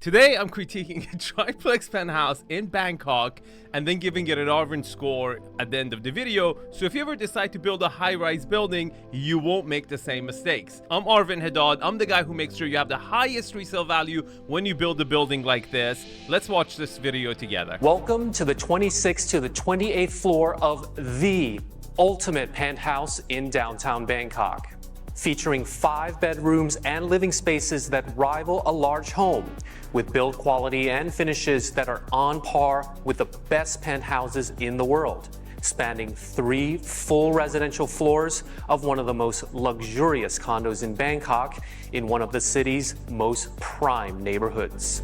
Today, I'm critiquing a triplex penthouse in Bangkok and then giving it an Arvin score at the end of the video. So if you ever decide to build a high-rise building, you won't make the same mistakes. I'm Arvin Hadad. I'm the guy who makes sure you have the highest resale value when you build a building like this. Let's watch this video together. Welcome to the 26th to the 28th floor of the ultimate penthouse in downtown Bangkok, featuring 5 bedrooms and living spaces that rival a large home, with build quality and finishes that are on par with the best penthouses in the world, spanning 3 full residential floors of one of the most luxurious condos in Bangkok in one of the city's most prime neighborhoods.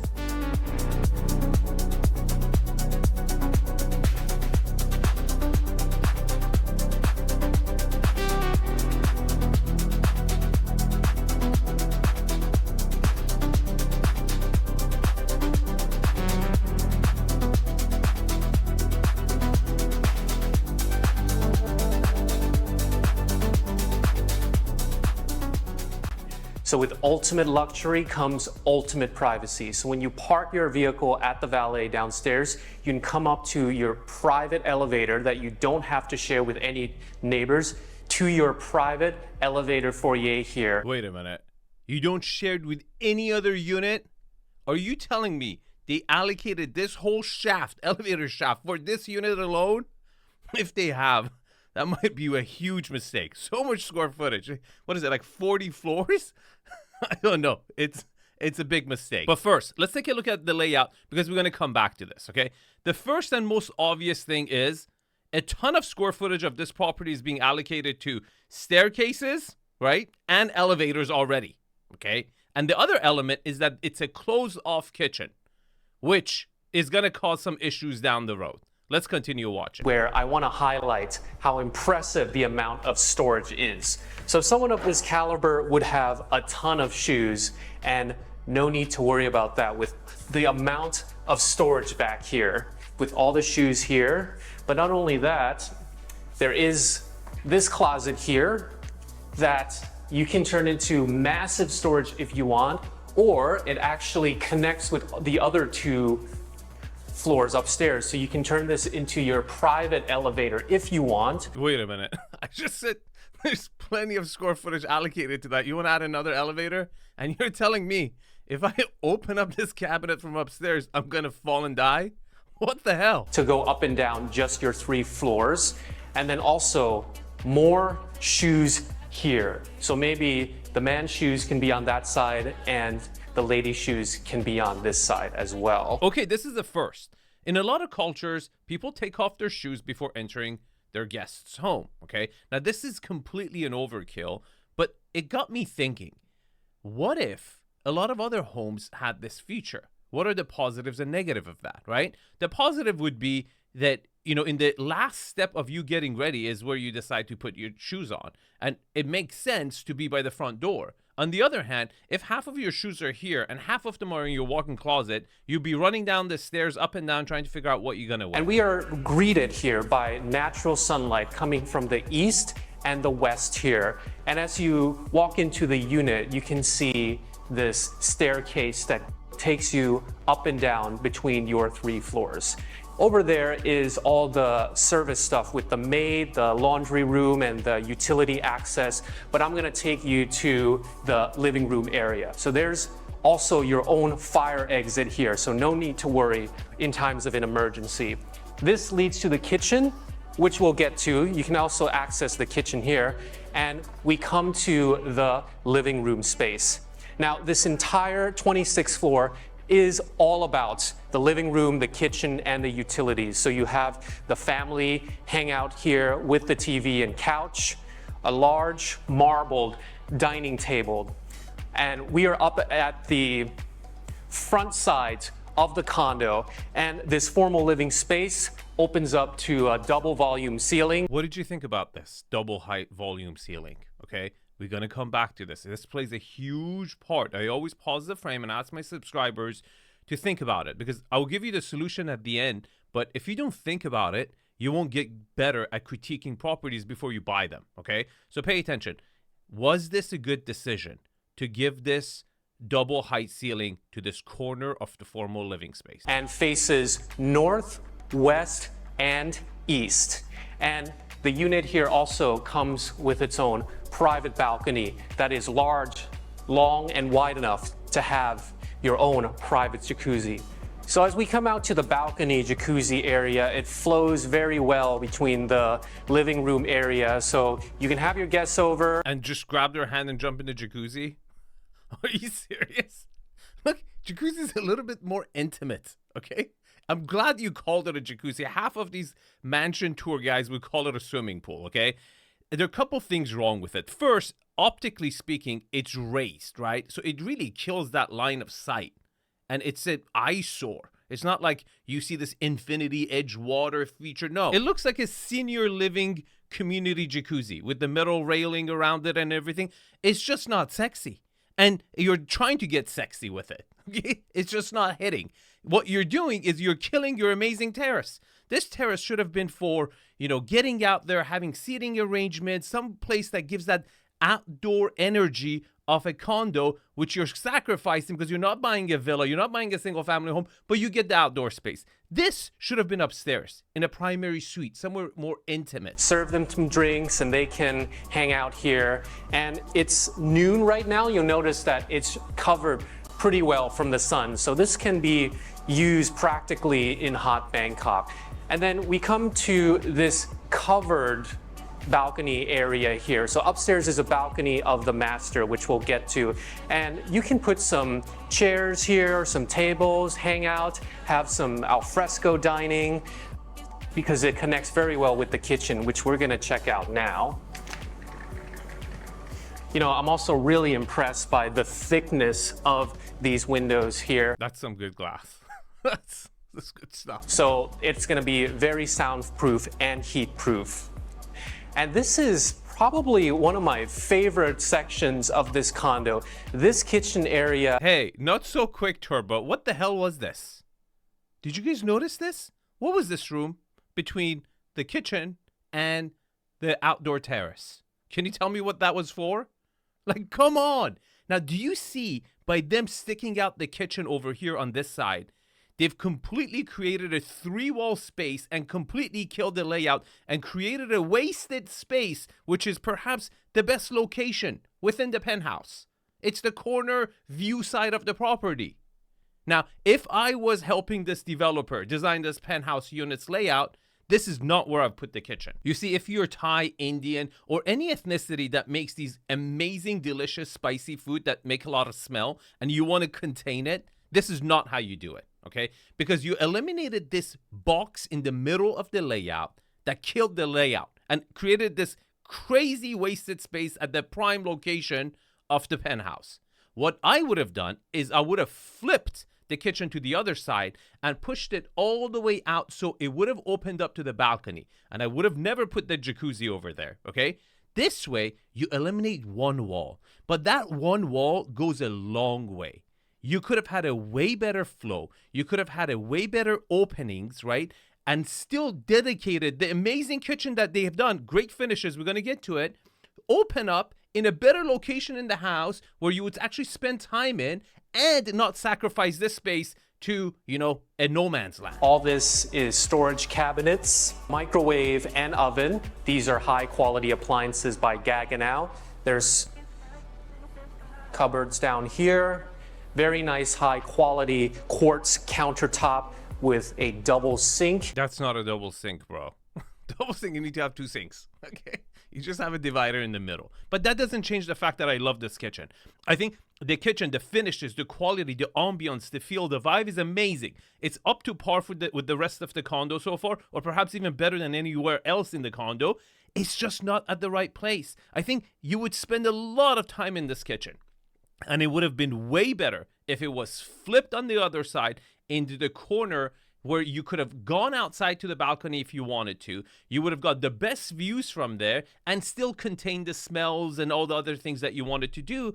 So with ultimate luxury comes ultimate privacy. So when you park your vehicle at the valet downstairs, you can come up to your private elevator that you don't have to share with any neighbors to your private elevator foyer here. Wait a minute. You don't share it with any other unit? Are you telling me they allocated this whole shaft, elevator shaft, for this unit alone? If they have, that might be a huge mistake. So much square footage. What is it, like 40 floors? I don't know. It's a big mistake. But first, let's take a look at the layout because we're going to come back to this, okay? The first and most obvious thing is a ton of square footage of this property is being allocated to staircases, right? And elevators already, okay? And the other element is that it's a closed-off kitchen, which is going to cause some issues down the road. Let's continue watching. Where I want to highlight how impressive the amount of storage is. So someone of this caliber would have a ton of shoes and no need to worry about that with the amount of storage back here with all the shoes here. But not only that, there is this closet here that you can turn into massive storage if you want, or it actually connects with the other 2 floors upstairs, so you can turn this into your private elevator if you want. Wait a minute. I just said there's plenty of square footage allocated to that. You want to add another elevator? And you're telling me if I open up this cabinet from upstairs, I'm going to fall and die? What the hell? To go up and down just your 3 floors. And then also more shoes here. So maybe the man's shoes can be on that side and the lady's shoes can be on this side as well. Okay, this is the first. In a lot of cultures, people take off their shoes before entering their guest's home, okay? Now, this is completely an overkill, but it got me thinking, what if a lot of other homes had this feature? What are the positives and negatives of that, right? The positive would be that, you know, in the last step of you getting ready is where you decide to put your shoes on. And it makes sense to be by the front door. On the other hand, if half of your shoes are here and half of them are in your walk-in closet, you'll be running down the stairs up and down trying to figure out what you're gonna wear. And we are greeted here by natural sunlight coming from the east and the west here. And as you walk into the unit, you can see this staircase that takes you up and down between your 3 floors. Over there is all the service stuff with the maid, the laundry room, and the utility access, but I'm gonna take you to the living room area. So there's also your own fire exit here, so no need to worry in times of an emergency. This leads to the kitchen, which we'll get to. You can also access the kitchen here, and we come to the living room space. Now, this entire 26th floor is all about the living room, the kitchen, and the utilities. So you have the family hangout here with the TV and couch, a large marbled dining table. And we are up at the front side of the condo, and this formal living space opens up to a double volume ceiling. What did you think about this double height volume ceiling? Okay, we're gonna come back to this. This plays a huge part. I always pause the frame and ask my subscribers to think about it because I'll give you the solution at the end, but if you don't think about it, you won't get better at critiquing properties before you buy them, okay? So pay attention. Was this a good decision to give this double height ceiling to this corner of the formal living space. And faces north, west, and east. And the unit here also comes with its own private balcony that is large, long, and wide enough to have your own private jacuzzi. So as we come out to the balcony jacuzzi area, it flows very well between the living room area. So you can have your guests over and just grab their hand and jump in the jacuzzi. Are you serious? Look, jacuzzi is a little bit more intimate, okay? I'm glad you called it a jacuzzi. Half of these mansion tour guys would call it a swimming pool, okay? There are a couple things wrong with it. First, optically speaking, it's raised, right? So it really kills that line of sight. And it's an eyesore. It's not like you see this infinity edge water feature. No, it looks like a senior living community jacuzzi with the metal railing around it and everything. It's just not sexy. And you're trying to get sexy with it. It's just not hitting. What you're doing is you're killing your amazing terrace. This terrace should have been for, getting out there, having seating arrangements, some place that gives that outdoor energy of a condo, which you're sacrificing because you're not buying a villa, you're not buying a single family home, but you get the outdoor space. This should have been upstairs in a primary suite, somewhere more intimate. Serve them some drinks and they can hang out here. And it's noon right now. You'll notice that it's covered pretty well from the sun. So this can be used practically in hot Bangkok. And then we come to this covered balcony area here. So upstairs is a balcony of the master, which we'll get to. And you can put some chairs here, some tables, hang out, have some alfresco dining, because it connects very well with the kitchen, which we're gonna check out now. I'm also really impressed by the thickness of these windows here. That's some good glass. That's good stuff. So it's gonna be very soundproof and heat-proof. And this is probably one of my favorite sections of this condo. This kitchen area. Hey, not so quick, Turbo. What the hell was this? Did you guys notice this? What was this room between the kitchen and the outdoor terrace? Can you tell me what that was for? Like, come on. Now, do you see by them sticking out the kitchen over here on this side, they've completely created a 3-wall space and completely killed the layout and created a wasted space, which is perhaps the best location within the penthouse. It's the corner view side of the property. Now, if I was helping this developer design this penthouse unit's layout, this is not where I've put the kitchen. You see, if you're Thai, Indian, or any ethnicity that makes these amazing, delicious, spicy food that make a lot of smell, and you want to contain it, this is not how you do it. Okay, because you eliminated this box in the middle of the layout that killed the layout and created this crazy wasted space at the prime location of the penthouse. What I would have done is I would have flipped the kitchen to the other side and pushed it all the way out so it would have opened up to the balcony, and I would have never put the jacuzzi over there. Okay, this way you eliminate one wall, but that one wall goes a long way. You could have had a way better flow. You could have had a way better openings, right? And still dedicated the amazing kitchen that they have done. Great finishes. We're going to get to it. Open up in a better location in the house where you would actually spend time in and not sacrifice this space to, a no man's land. All this is storage cabinets, microwave, and oven. These are high quality appliances by Gaggenau. There's cupboards down here. Very nice high quality quartz countertop with a double sink. That's not a double sink, bro. Double sink, you need to have 2 sinks. Okay. You just have a divider in the middle. But that doesn't change the fact that I love this kitchen. I think the kitchen, the finishes, the quality, the ambiance, the feel, the vibe is amazing. It's up to par with the rest of the condo so far, or perhaps even better than anywhere else in the condo. It's just not at the right place. I think you would spend a lot of time in this kitchen. And it would have been way better if it was flipped on the other side into the corner where you could have gone outside to the balcony if you wanted to. You would have got the best views from there and still contained the smells and all the other things that you wanted to do.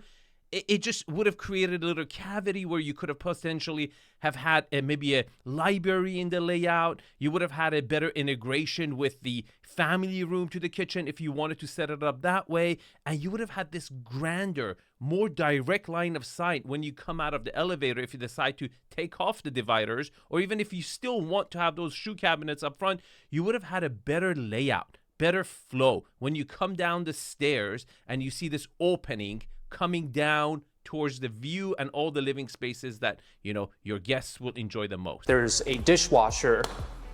it just would have created a little cavity where you could have potentially have had maybe a library in the layout. You would have had a better integration with the family room to the kitchen if you wanted to set it up that way. And you would have had this grander, more direct line of sight when you come out of the elevator if you decide to take off the dividers, or even if you still want to have those shoe cabinets up front, you would have had a better layout, better flow when you come down the stairs and you see this opening coming down towards the view and all the living spaces that, you know, your guests will enjoy the most. There's a dishwasher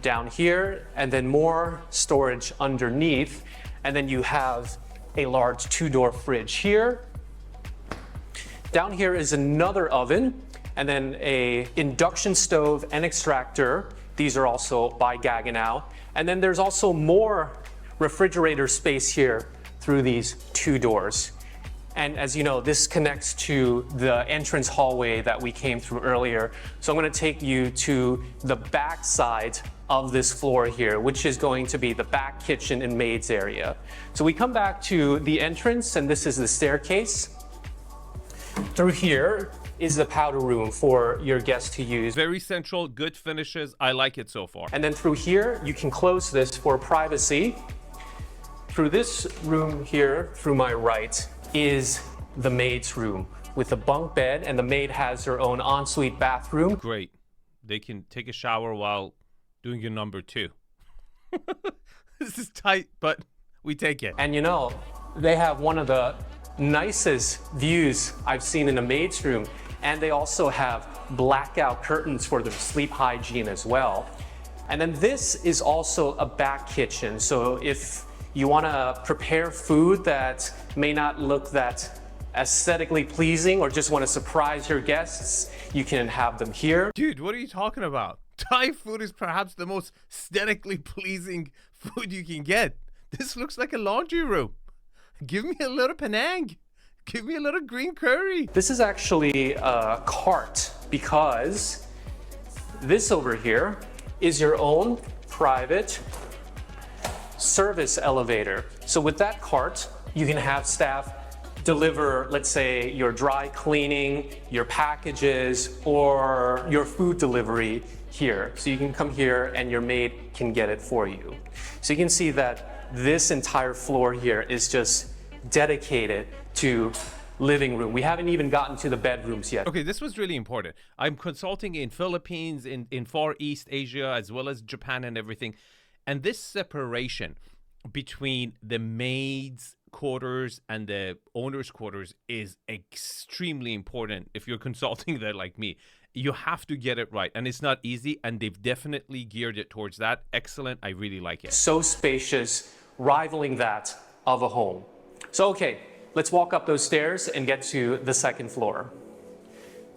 down here, and then more storage underneath. And then you have a large 2-door fridge here. Down here is another oven, and then a induction stove and extractor. These are also by Gaggenau. And then there's also more refrigerator space here through these 2 doors. And as you know, this connects to the entrance hallway that we came through earlier. So I'm gonna take you to the back side of this floor here, which is going to be the back kitchen and maid's area. So we come back to the entrance, and this is the staircase. Through here is the powder room for your guests to use. Very central, good finishes. I like it so far. And then through here, you can close this for privacy. Through this room here, through my right, is the maid's room with a bunk bed, and the maid has her own ensuite bathroom. Great. They can take a shower while doing your number 2. This is tight, but we take it. And you know, they have one of the nicest views I've seen in a maid's room, and they also have blackout curtains for their sleep hygiene as well. And then this is also a back kitchen, so if you want to prepare food that may not look that aesthetically pleasing, or just want to surprise your guests, you can have them here. Dude, what are you talking about? Thai food is perhaps the most aesthetically pleasing food you can get. This looks like a laundry room. Give me a little Penang. Give me a little green curry. This is actually a cart, because this over here is your own private service elevator. So with that cart, you can have staff deliver, let's say, your dry cleaning, your packages, or your food delivery here. So you can come here and your maid can get it for you. So you can see that this entire floor here is just dedicated to living room. We haven't even gotten to the bedrooms yet. Okay, this was really important. I'm consulting in Philippines, in Far East Asia, as well as Japan and everything. And this separation between the maid's quarters and the owner's quarters is extremely important if you're consulting there like me. You have to get it right, and it's not easy, and they've definitely geared it towards that. Excellent. I really like it. So spacious, rivaling that of a home. So, okay, let's walk up those stairs and get to the second floor.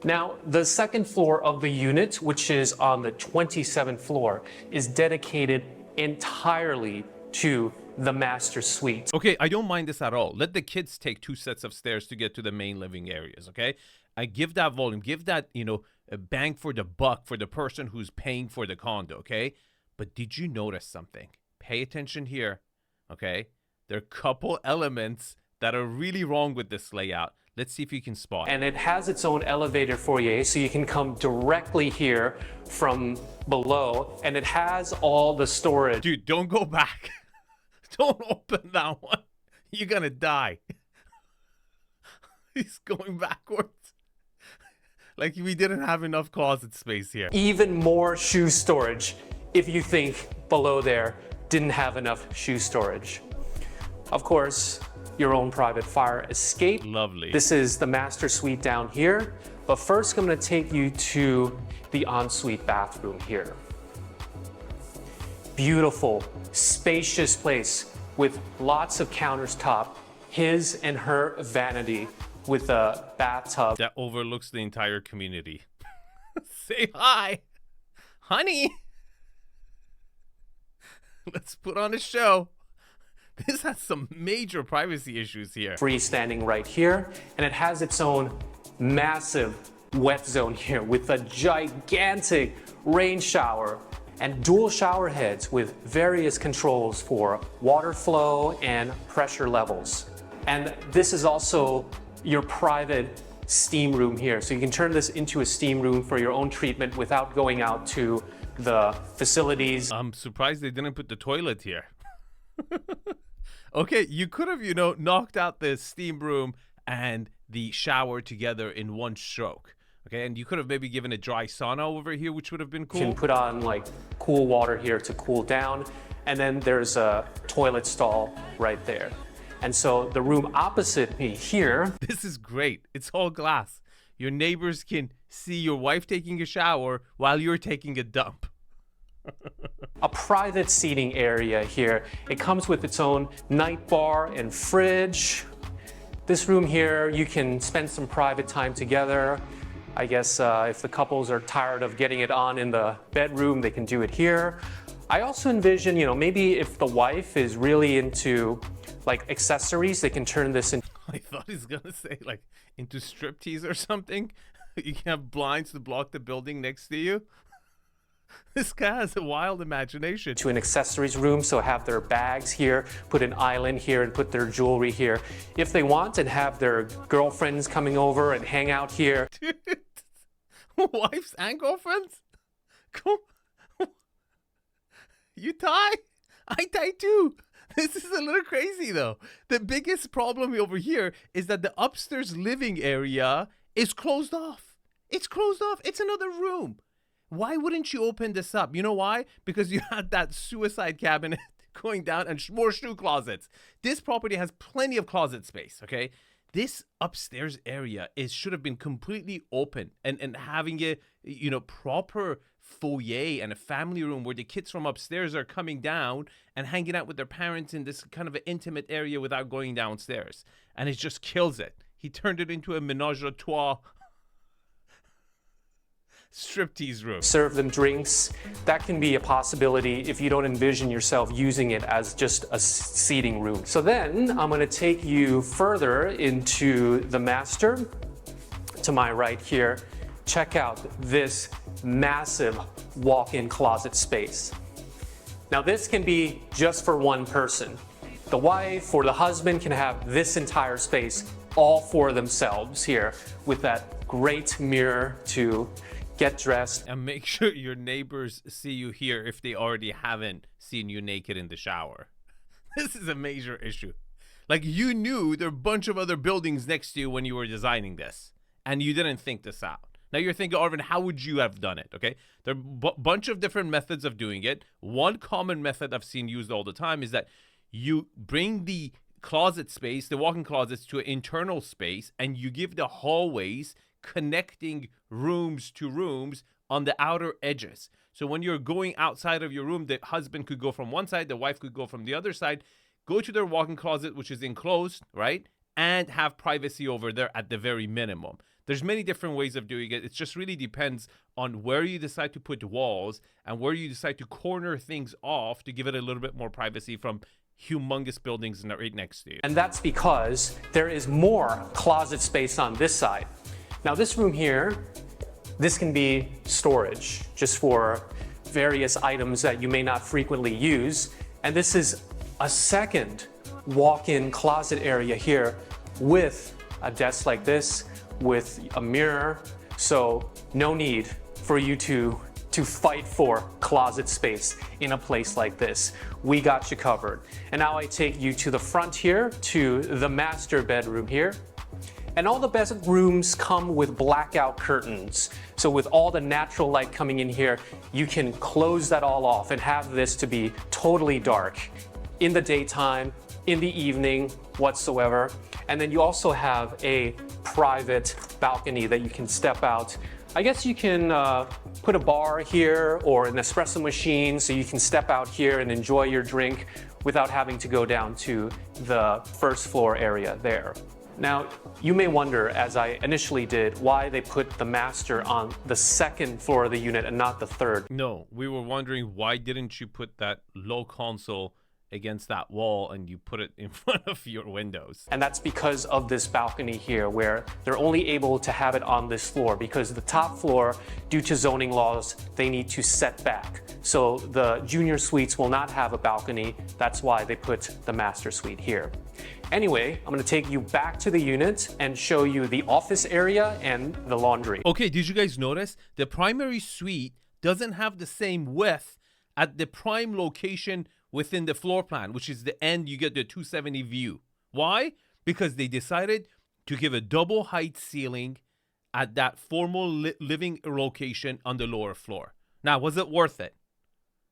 Now, the second floor of the unit, which is on the 27th floor, is dedicated entirely to the master suite. Okay, I don't mind this at all. Let the kids take 2 sets of stairs to get to the main living areas, okay? I give that volume, give that, you know, a bang for the buck for the person who's paying for the condo, okay? But did you notice something? Pay attention here, okay? There are a couple elements that are really wrong with this layout. Let's see if you can spot it. And it has its own elevator foyer, so you can come directly here from below, and it has all the storage. Dude, don't go back. Don't open that one. You're gonna die. He's going backwards. Like we didn't have enough closet space here. Even more shoe storage if you think below there didn't have enough shoe storage. Of course, your own private fire escape. Lovely. This is the master suite down here. But first, I'm going to take you to the ensuite bathroom here. Beautiful, spacious place with lots of countertop, his and her vanity with a bathtub that overlooks the entire community. Say hi, honey. Let's put on a show. This has some major privacy issues here. Freestanding right here, and it has its own massive wet zone here with a gigantic rain shower and dual shower heads with various controls for water flow and pressure levels. And this is also your private steam room here. So you can turn this into a steam room for your own treatment without going out to the facilities. I'm surprised they didn't put the toilet here. Okay, you could have, you know, knocked out the steam room and the shower together in one stroke. Okay, and you could have maybe given a dry sauna over here, which would have been cool. You can put on like cool water here to cool down. And then there's a toilet stall right there. And so the room opposite me here. This is great. It's all glass. Your neighbors can see your wife taking a shower while you're taking a dump. A private seating area here. It comes with its own night bar and fridge. This room here, you can spend some private time together. I guess if the couples are tired of getting it on in the bedroom, they can do it here. I also envision, you know, maybe if the wife is really into like accessories, they can turn this into. I thought he's gonna say like into striptease or something. You can have blinds to block the building next to you. This guy has a wild imagination. To an accessories room, so have their bags here, put an island here, and put their jewelry here. If they want, and have their girlfriends coming over and hang out here. Dude, wives and girlfriends? Come. You tie? I tie too. This is a little crazy though. The biggest problem over here is that the upstairs living area is closed off. It's closed off. It's another room. Why wouldn't you open this up? You know why? Because you had that suicide cabinet going down and more shoe closets. This property has plenty of closet space, okay? This upstairs area should have been completely open and having a, you know, proper foyer and a family room where the kids from upstairs are coming down and hanging out with their parents in this kind of an intimate area without going downstairs. And it just kills it. He turned it into a menage a trois striptease room. Serve them drinks. That can be a possibility if you don't envision yourself using it as just a seating room. So then I'm going to take you further into the master. To my right here, check out this massive walk-in closet space. Now this can be just for one person. The wife or the husband can have this entire space all for themselves here with that great mirror to get dressed. And make sure your neighbors see you here if they already haven't seen you naked in the shower. This is a major issue. Like, you knew there are a bunch of other buildings next to you when you were designing this, and you didn't think this out. Now you're thinking, Arvin, how would you have done it? Okay, there are a bunch of different methods of doing it. One common method I've seen used all the time is that you bring the closet space, the walk-in closets, to an internal space, and you give the hallways connecting rooms to rooms on the outer edges. So when you're going outside of your room, the husband could go from one side, the wife could go from the other side, go to their walk-in closet, which is enclosed, right? And have privacy over there at the very minimum. There's many different ways of doing it. It just really depends on where you decide to put walls and where you decide to corner things off to give it a little bit more privacy from humongous buildings right next to you. And that's because there is more closet space on this side. Now this room here, this can be storage just for various items that you may not frequently use. And this is a second walk-in closet area here with a desk like this, with a mirror. So no need for you to fight for closet space in a place like this. We got you covered. And now I take you to the front here, to the master bedroom here. And all the best rooms come with blackout curtains. So with all the natural light coming in here, you can close that all off and have this to be totally dark in the daytime, in the evening, whatsoever. And then you also have a private balcony that you can step out. I guess you can put a bar here or an espresso machine so you can step out here and enjoy your drink without having to go down to the first floor area there. Now, you may wonder, as I initially did, why they put the master on the second floor of the unit and not the third. No, we were wondering, why didn't you put that low console against that wall and you put it in front of your windows? And that's because of this balcony here, where they're only able to have it on this floor because the top floor, due to zoning laws, they need to set back. So the junior suites will not have a balcony. That's why they put the master suite here. Anyway, I'm gonna take you back to the unit and show you the office area and the laundry. Okay, did you guys notice? The primary suite doesn't have the same width at the prime location within the floor plan, which is the end you get the 270 view. Why? Because they decided to give a double height ceiling at that formal living location on the lower floor. Now, was it worth it?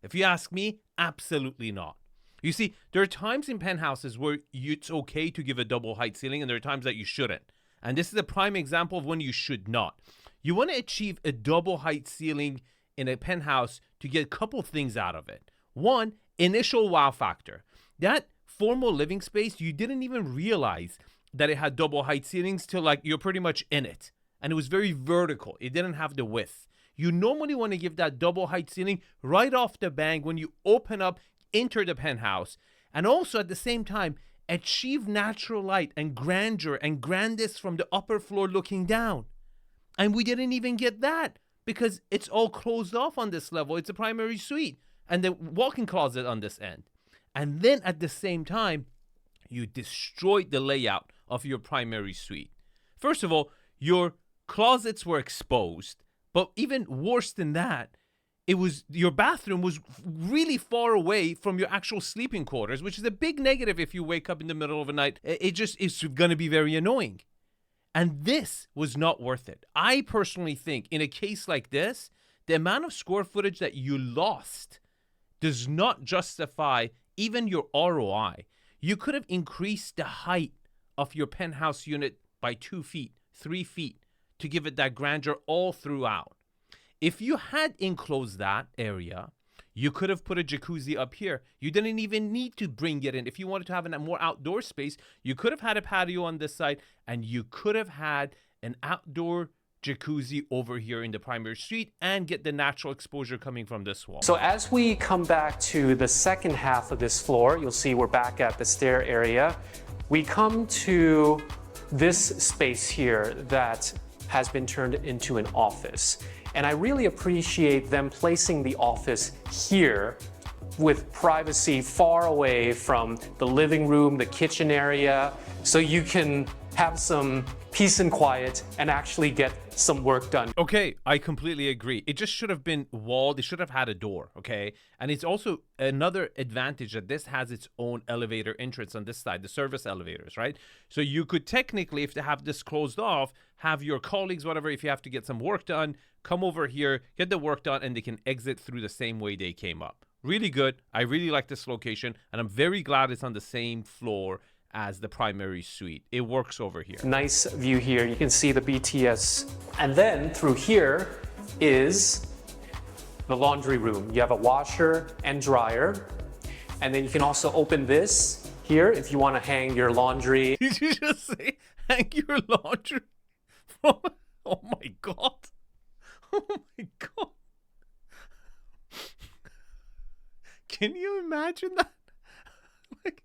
If you ask me, absolutely not. You see, there are times in penthouses where it's okay to give a double height ceiling, and there are times that you shouldn't. And this is a prime example of when you should not. You want to achieve a double height ceiling in a penthouse to get a couple things out of it. One, initial wow factor. That formal living space, you didn't even realize that it had double height ceilings till like you're pretty much in it. And it was very vertical. It didn't have the width. You normally want to give that double height ceiling right off the bang when you open up, enter the penthouse, and also at the same time achieve natural light and grandeur and grandness from the upper floor looking down. And we didn't even get that because it's all closed off on this level. It's a primary suite and the walk-in closet on this end. And then at the same time, you destroyed the layout of your primary suite. First of all, your closets were exposed, but even worse than that, your bathroom was really far away from your actual sleeping quarters, which is a big negative if you wake up in the middle of the night. It's going to be very annoying. And this was not worth it. I personally think in a case like this, the amount of square footage that you lost does not justify even your ROI. You could have increased the height of your penthouse unit by 2 feet, 3 feet to give it that grandeur all throughout. If you had enclosed that area, you could have put a jacuzzi up here. You didn't even need to bring it in. If you wanted to have a more outdoor space, you could have had a patio on this side, and you could have had an outdoor jacuzzi over here in the primary suite and get the natural exposure coming from this wall. So as we come back to the second half of this floor, you'll see we're back at the stair area. We come to this space here that has been turned into an office. And I really appreciate them placing the office here with privacy far away from the living room, the kitchen area, so you can have some peace and quiet and actually get some work done. Okay, I completely agree. It just should have been walled. It should have had a door, okay? And it's also another advantage that this has its own elevator entrance on this side, the service elevators, right? So you could technically, if they have this closed off, have your colleagues, whatever, if you have to get some work done, come over here, get the work done, and they can exit through the same way they came up. Really good. I really like this location, and I'm very glad it's on the same floor as the primary suite. It works over here. Nice view here. You can see the BTS. And then through here is the laundry room. You have a washer and dryer. And then you can also open this here if you want to hang your laundry. Did you just say hang your laundry? Oh my God. Oh my God. Can you imagine that? Like,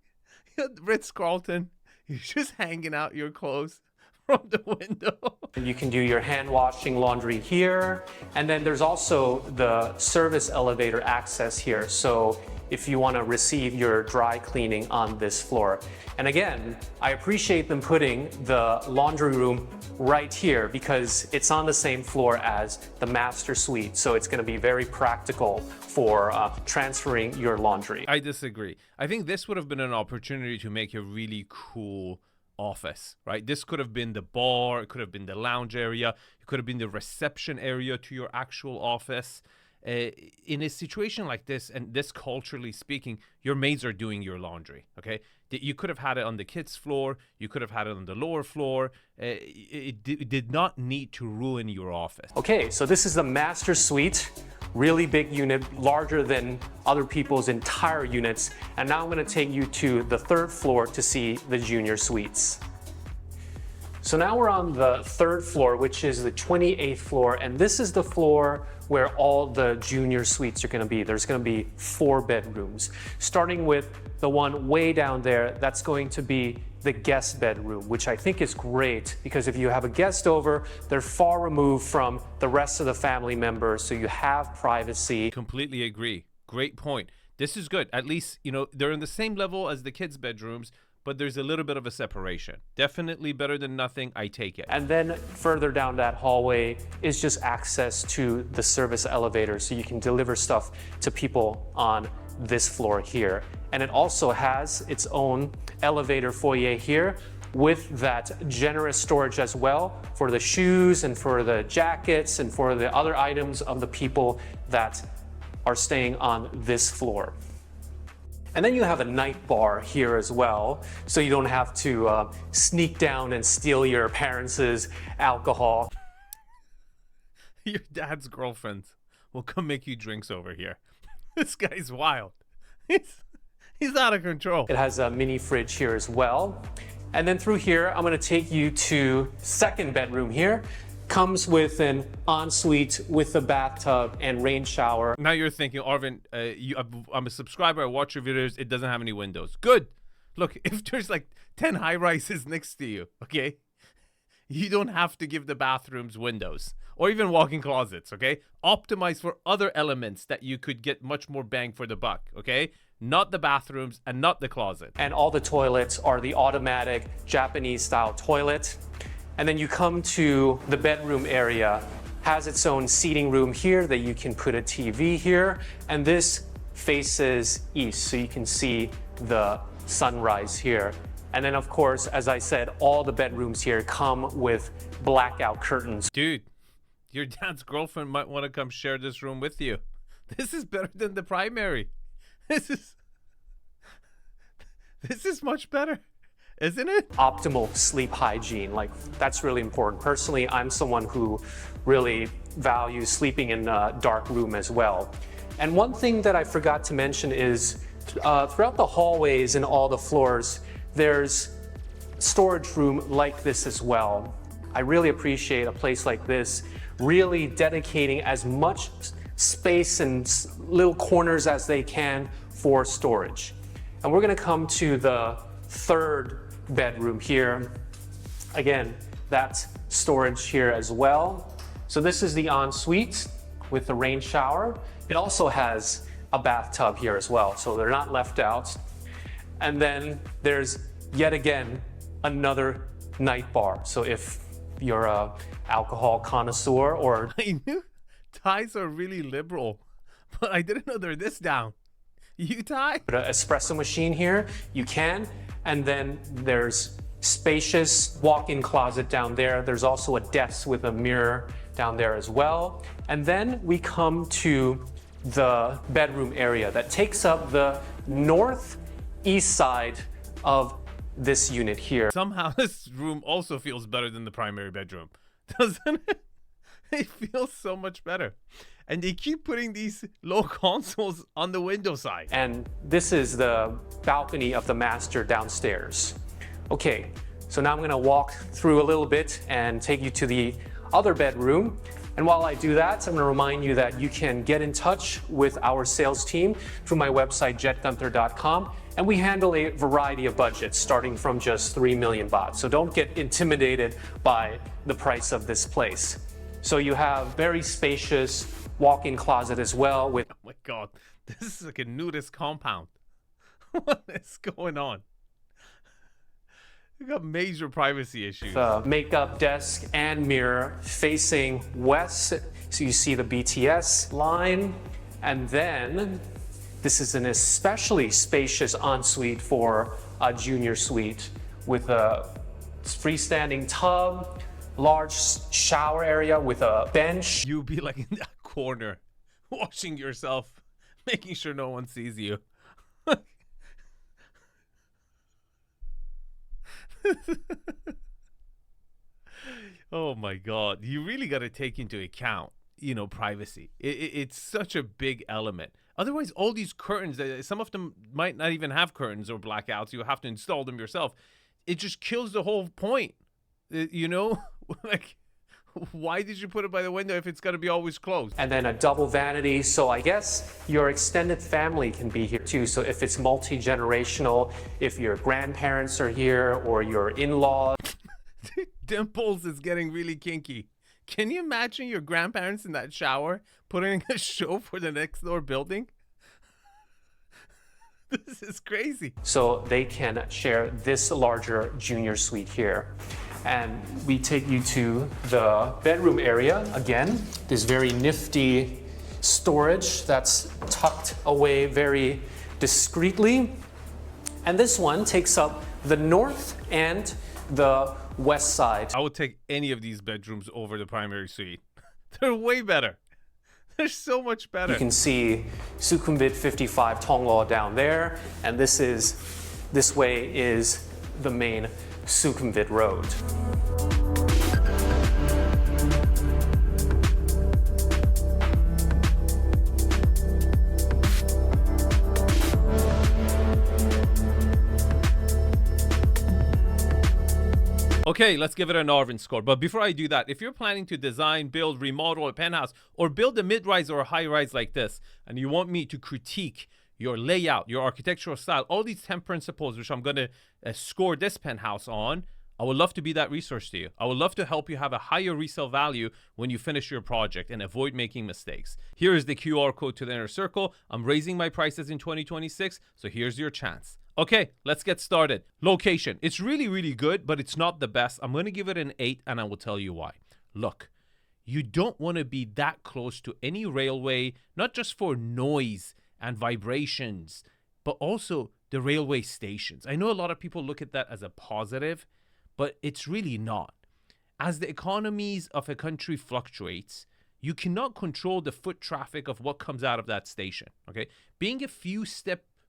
Ritz-Carlton, you're just hanging out your clothes from the window. You can do your hand washing laundry here. And then there's also the service elevator access here. So if you want to receive your dry cleaning on this floor. And again, I appreciate them putting the laundry room right here because it's on the same floor as the master suite. So it's going to be very practical for transferring your laundry. I disagree. I think this would have been an opportunity to make a really cool office, right? This could have been the bar, it could have been the lounge area, it could have been the reception area to your actual office. In a situation like this, and this culturally speaking, your maids are doing your laundry, okay? You could have had it on the kids' floor, you could have had it on the lower floor. It did not need to ruin your office. Okay, so this is the master suite. Really big unit, larger than other people's entire units. And now I'm gonna take you to the third floor to see the junior suites. So now we're on the third floor, which is the 28th floor, and this is the floor where all the junior suites are gonna be. There's gonna be 4 bedrooms, starting with the one way down there. That's going to be the guest bedroom, which I think is great because if you have a guest over, they're far removed from the rest of the family members, so you have privacy. Completely agree. Great point. This is good. At least, they're in the same level as the kids' bedrooms, but there's a little bit of a separation. Definitely better than nothing. I take it. And then further down that hallway is just access to the service elevator, so you can deliver stuff to people on this floor here. And it also has its own elevator foyer here with that generous storage as well for the shoes and for the jackets and for the other items of the people that are staying on this floor. And then you have a night bar here as well, so you don't have to sneak down and steal your parents' alcohol. Your dad's girlfriend will come make you drinks over here. This guy's wild. He's out of control. It has a mini fridge here as well. And then through here, I'm gonna take you to second bedroom here. Comes with an ensuite with a bathtub and rain shower. Now you're thinking, Arvin, I'm a subscriber. I watch your videos. It doesn't have any windows. Good. Look, if there's like 10 high-rises next to you, okay, you don't have to give the bathrooms windows or even walk-in closets, okay? Optimize for other elements that you could get much more bang for the buck, okay? Not the bathrooms and not the closet. And all the toilets are the automatic Japanese-style toilet. And then you come to the bedroom area, has its own seating room here that you can put a TV here. And this faces east, so you can see the sunrise here. And then of course, as I said, all the bedrooms here come with blackout curtains. Dude, your dad's girlfriend might want to come share this room with you. This is better than the primary. This is much better. Isn't it? Optimal sleep hygiene, like that's really important. Personally, I'm someone who really values sleeping in a dark room as well. And one thing that I forgot to mention is throughout the hallways and all the floors, there's storage room like this as well. I really appreciate a place like this, really dedicating as much space and little corners as they can for storage. And we're gonna come to the third bedroom here. Again, that's storage here as well. So this is the ensuite with the rain shower. It also has a bathtub here as well, so they're not left out. And then there's yet again another night bar. So if you're a alcohol connoisseur or... I knew Thais are really liberal, but I didn't know they're this down. You Thai? An espresso machine here, you can. And then there's spacious walk-in closet down there. There's also a desk with a mirror down there as well. And then we come to the bedroom area that takes up the northeast side of this unit here. Somehow this room also feels better than the primary bedroom, doesn't it? It feels so much better. And they keep putting these low consoles on the window side. And this is the balcony of the master downstairs. Okay, so now I'm gonna walk through a little bit and take you to the other bedroom. And while I do that, I'm gonna remind you that you can get in touch with our sales team through my website, jetgunther.com. And we handle a variety of budgets starting from just 3 million baht. So don't get intimidated by the price of this place. So you have very spacious walk-in closet as well with... Oh my God, this is like a nudist compound. What is going on? You got major privacy issues. The makeup desk and mirror facing west. So you see the BTS line. And then this is an especially spacious ensuite for a junior suite with a freestanding tub, large shower area with a bench. You'll be like in that corner, washing yourself, making sure no one sees you. Oh my God. You really got to take into account, you know, privacy. It's such a big element. Otherwise, all these curtains, some of them might not even have curtains or blackouts. You have to install them yourself. It just kills the whole point. You know, like, why did you put it by the window if it's going to be always closed? And then a double vanity. So I guess your extended family can be here too. So if it's multi-generational, if your grandparents are here or your in-laws. Dimples is getting really kinky. Can you imagine your grandparents in that shower putting a show for the next door building? This is crazy. So they can share this larger junior suite here. And we take you to the bedroom area again. This very nifty storage that's tucked away very discreetly. And this one takes up the north and the west side. I would take any of these bedrooms over the primary suite. They're way better. They're so much better. You can see Sukhumvit 55 Tonglo down there, and this way is the main Sukhumvit Road. Okay, let's give it an Arvin score. But before I do that, if you're planning to design, build, remodel a penthouse, or build a mid-rise or a high-rise like this, and you want me to critique your layout, your architectural style, all these 10 principles which I'm going to score this penthouse on, I would love to be that resource to you. I would love to help you have a higher resale value when you finish your project and avoid making mistakes. Here is the QR code to the inner circle. I'm raising my prices in 2026, so here's your chance. Okay, let's get started. Location. It's really, really good, but it's not the best. I'm going to give it an 8, and I will tell you why. Look, you don't want to be that close to any railway, not just for noise and vibrations, but also the railway stations. I know a lot of people look at that as a positive, but it's really not. As the economies of a country fluctuates, you cannot control the foot traffic of what comes out of that station, okay? Being a few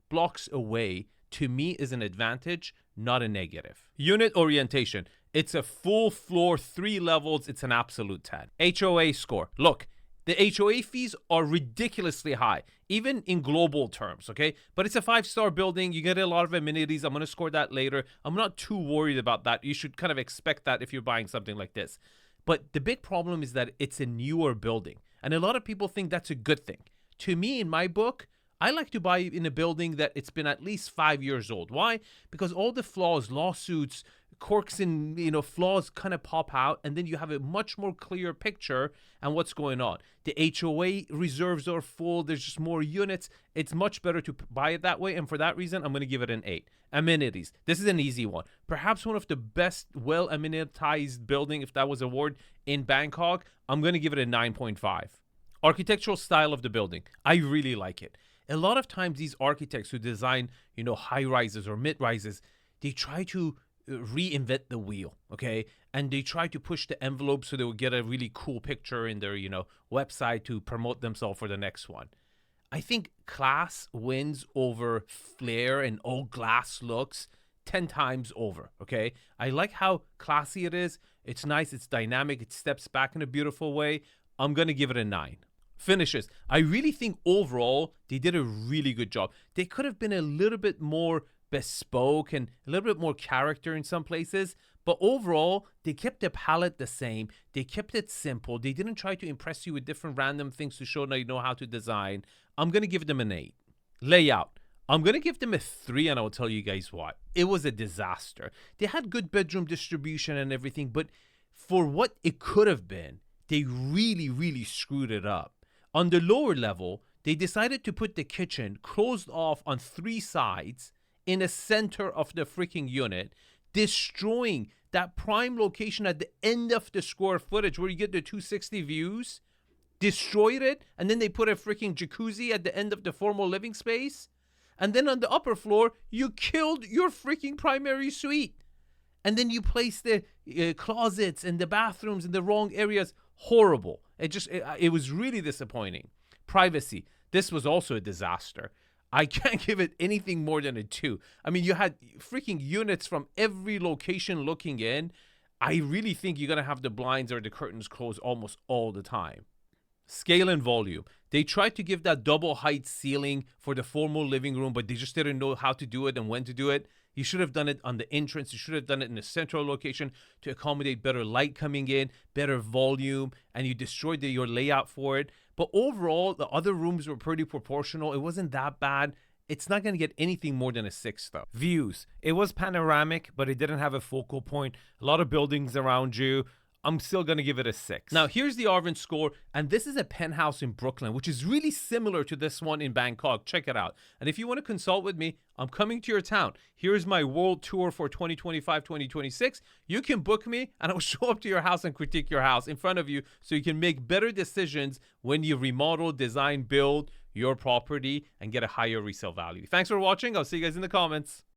blocks away, to me, is an advantage, not a negative. Unit orientation. It's a full floor, 3 levels. It's an absolute 10. HOA score. Look, the HOA fees are ridiculously high, even in global terms, okay? But it's a 5-star building. You get a lot of amenities. I'm going to score that later. I'm not too worried about that. You should kind of expect that if you're buying something like this. But the big problem is that it's a newer building. And a lot of people think that's a good thing. To me, in my book, I like to buy in a building that it's been at least 5 years old. Why? Because all the flaws, lawsuits, quirks and flaws kind of pop out, and then you have a much more clear picture and what's going on. The HOA reserves are full. There's just more units. It's much better to buy it that way, and for that reason, I'm going to give it an 8. Amenities. This is an easy one. Perhaps one of the best well amenitized building, if that was a word, in Bangkok. I'm going to give it a 9.5. Architectural style of the building. I really like it. A lot of times these architects who design, high rises or mid rises, they try to reinvent the wheel, okay? And they try to push the envelope so they will get a really cool picture in their, website to promote themselves for the next one. I think class wins over flair and all glass looks 10 times over, okay? I like how classy it is. It's nice, it's dynamic, it steps back in a beautiful way. I'm going to give it a 9. Finishes. I really think overall they did a really good job. They could have been a little bit more bespoke and a little bit more character in some places, but overall they kept the palette the same. They kept it simple. They didn't try to impress you with different random things to show that you know how to design. I'm going to give them an 8. Layout. I'm going to give them a 3, and I will tell you guys why. It was a disaster. They had good bedroom distribution and everything, but for what it could have been, they really, really screwed it up. On the lower level, they decided to put the kitchen closed off on 3 sides in the center of the freaking unit, destroying that prime location at the end of the square footage where you get the 260 views. Destroyed it, and then they put a freaking jacuzzi at the end of the formal living space. And then on the upper floor, you killed your freaking primary suite. And then you place the closets and the bathrooms in the wrong areas. Horrible. It was really disappointing. Privacy. This was also a disaster. I can't give it anything more than a 2. I mean, you had freaking units from every location looking in. I really think you're going to have the blinds or the curtains closed almost all the time. Scale and volume. They tried to give that double height ceiling for the formal living room, but they just didn't know how to do it and when to do it. You should have done it on the entrance. You should have done it in a central location to accommodate better light coming in, better volume, and you destroyed your layout for it. But overall, the other rooms were pretty proportional. It wasn't that bad. It's not going to get anything more than a 6 though. Views. It was panoramic, but it didn't have a focal point. A lot of buildings around you. I'm still going to give it a 6. Now, here's the Arvin score, and this is a penthouse in Brooklyn, which is really similar to this one in Bangkok. Check it out. And if you want to consult with me, I'm coming to your town. Here's my world tour for 2025-2026. You can book me, and I'll show up to your house and critique your house in front of you so you can make better decisions when you remodel, design, build your property, and get a higher resale value. Thanks for watching. I'll see you guys in the comments.